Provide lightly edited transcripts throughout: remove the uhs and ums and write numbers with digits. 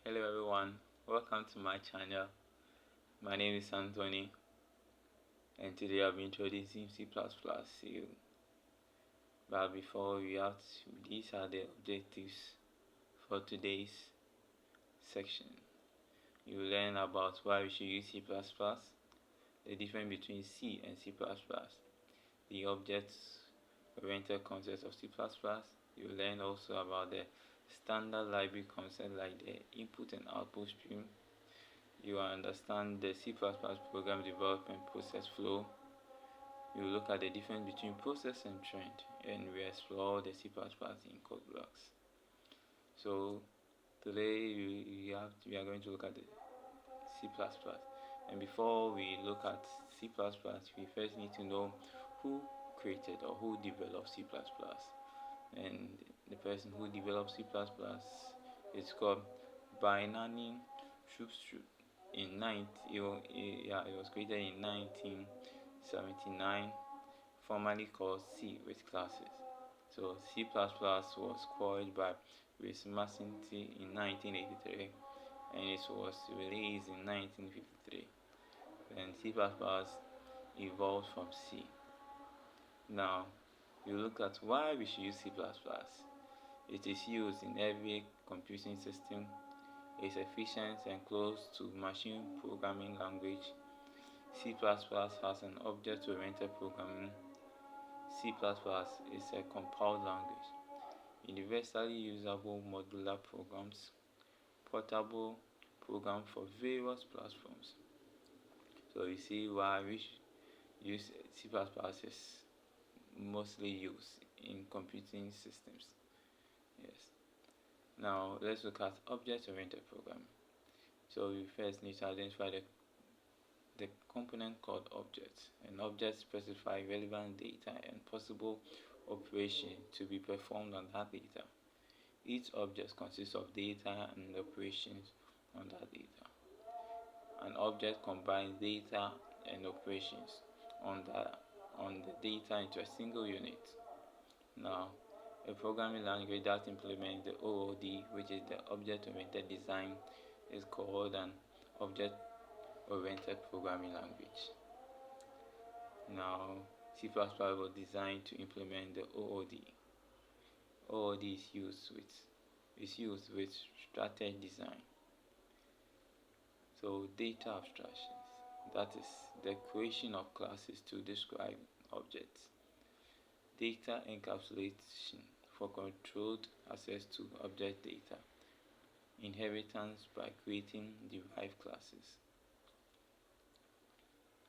Hello everyone, welcome to my channel. My name is Anthony and today I'll be introducing C++ to you. But before these are the objectives for today's section. You will learn about why we should use C++, the difference between C and C++, the object-oriented concept of C++. You will learn also about the standard library concept like the input and output stream. You will understand the C++ program development process flow. You will look at the difference between process and trend, and we explore the C++ in code blocks. So today we are going to look at the C++. And before we look at C++, we first need to know who created or who developed C++. And the person who developed C++ is called Beinani Schuster. It was created in 1979, formerly called C with classes. So C++ was coined by Rasmussen in 1983, and it was released in 1953. And C++ evolved from C. Now, you look at why we should use C++. It is used in every computing system. It's efficient and close to machine programming language. C++ has an object-oriented programming. C++ is a compiled language. Universally usable modular programs. Portable program for various platforms. So you see why we use C++ is mostly used in computing systems. Yes. Now let's look at object-oriented programming. So we first need to identify the component called object. An object specifies relevant data and possible operation to be performed on that data. Each object consists of data and operations on that data. An object combines data and operations on the data into a single unit. Now, a programming language that implements the OOD, which is the object-oriented design, is called an object-oriented programming language. Now, C++ was designed to implement the OOD. OOD is used with structured design. So, data abstractions, that is the creation of classes to describe objects. Data encapsulation for controlled access to object data. Inheritance by creating derived classes.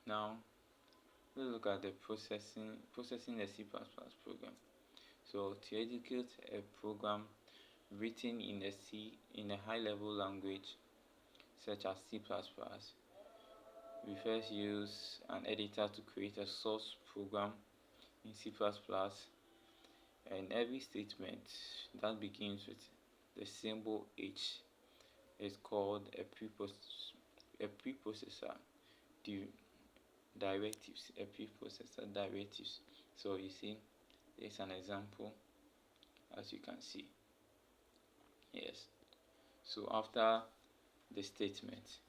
Now, let's look at the processing a C++ program. So, to execute a program written in a high-level language such as C++, we first use an editor to create a source program in C++, and every statement that begins with the symbol H is called a preprocessor directives. So you see, there's an example, as you can see. Yes. So after the statement,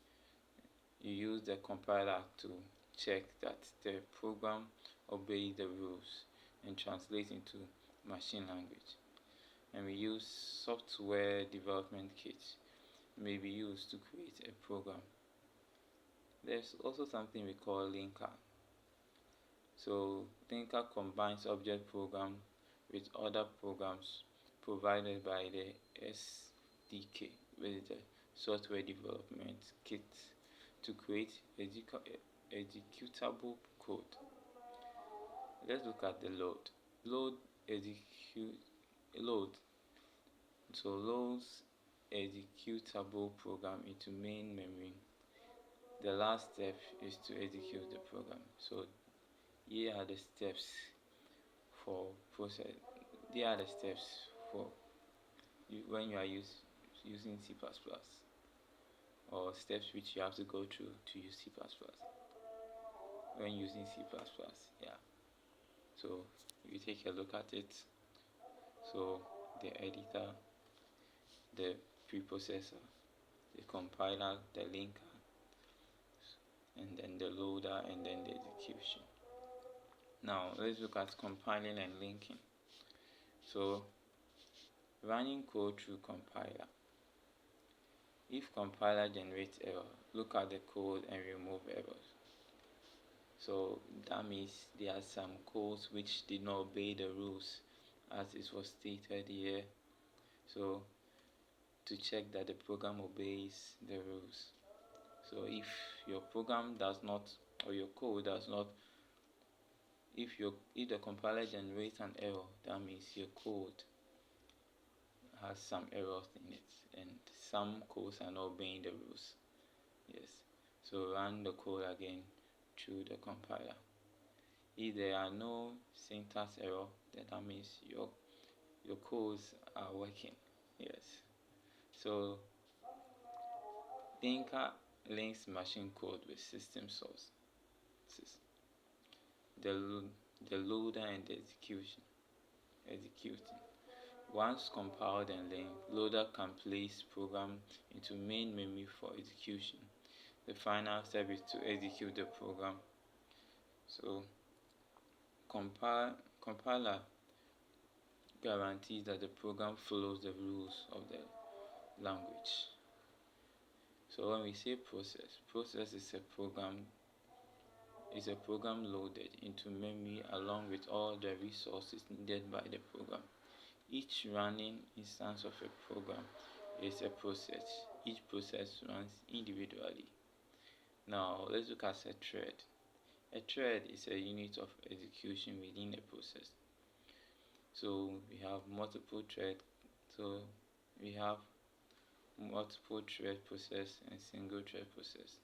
you use the compiler to check that the program obeys the rules and translate into machine language. And we use software development kits may be used to create a program. There's also something we call linker. So linker combines object program with other programs provided by the SDK, with the software development kit, to create executable code. Let's look at the load. So loads executable program into main memory. The last step is to execute the program. So here are the steps for process. Here are the steps for when you are using C++, or steps which you have to go through to use C++ when using C++. Yeah. So you take a look at it. So the editor, the preprocessor, the compiler, the linker, and then the loader, and then the execution. Now let's look at compiling and linking. So running code through compiler. If compiler generates error, look at the code and remove errors. So that means there are some codes which did not obey the rules as it was stated here. So to check that the program obeys the rules. So if your program does not, or your code does not, if the compiler generates an error, that means your code has some errors in it, and some codes are not obeying the rules. Yes. So run the code again through the compiler. If there are no syntax error, then that means your codes are working. Yes. So linker links machine code with system source. The loader and the executing. Once compiled and linked, loader can place program into main memory for execution. The final step is to execute the program. So compiler guarantees that the program follows the rules of the language. So when we say process is a program loaded into memory along with all the resources needed by the program. Each running instance of a program is a process. Each process runs individually. Now let's look at a thread. A thread is a unit of execution within a process. So we have multiple thread process and single thread process,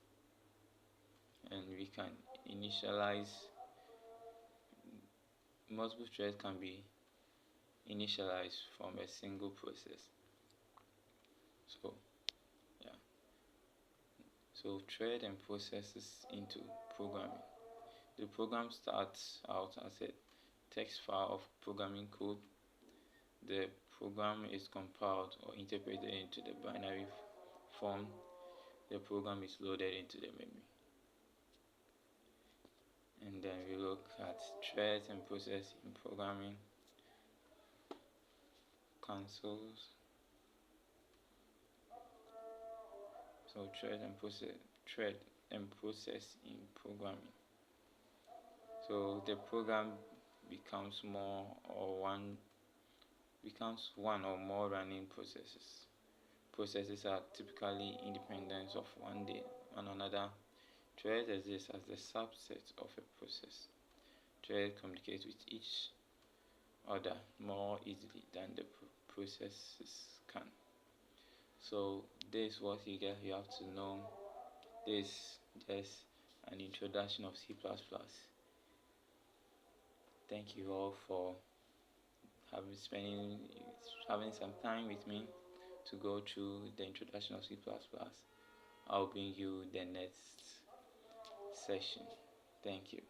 and we can initialize multiple threads can be initialized from a single process. So yeah, so thread and processes into programming. The program starts out as a text file of programming code. The program is compiled or interpreted into the binary form. The program is loaded into the memory. And then we look at threads and process in programming. Consoles. So thread and process in programming. So the program becomes one or more running processes. Processes are typically independent of one another. Thread exists as the subset of a process. Thread communicates with each other more easily than the processes can. So this is what you have to know. This is just an introduction of C++. Thank you all for having some time with me to go through the introduction of C++. I'll bring you the next session. Thank you.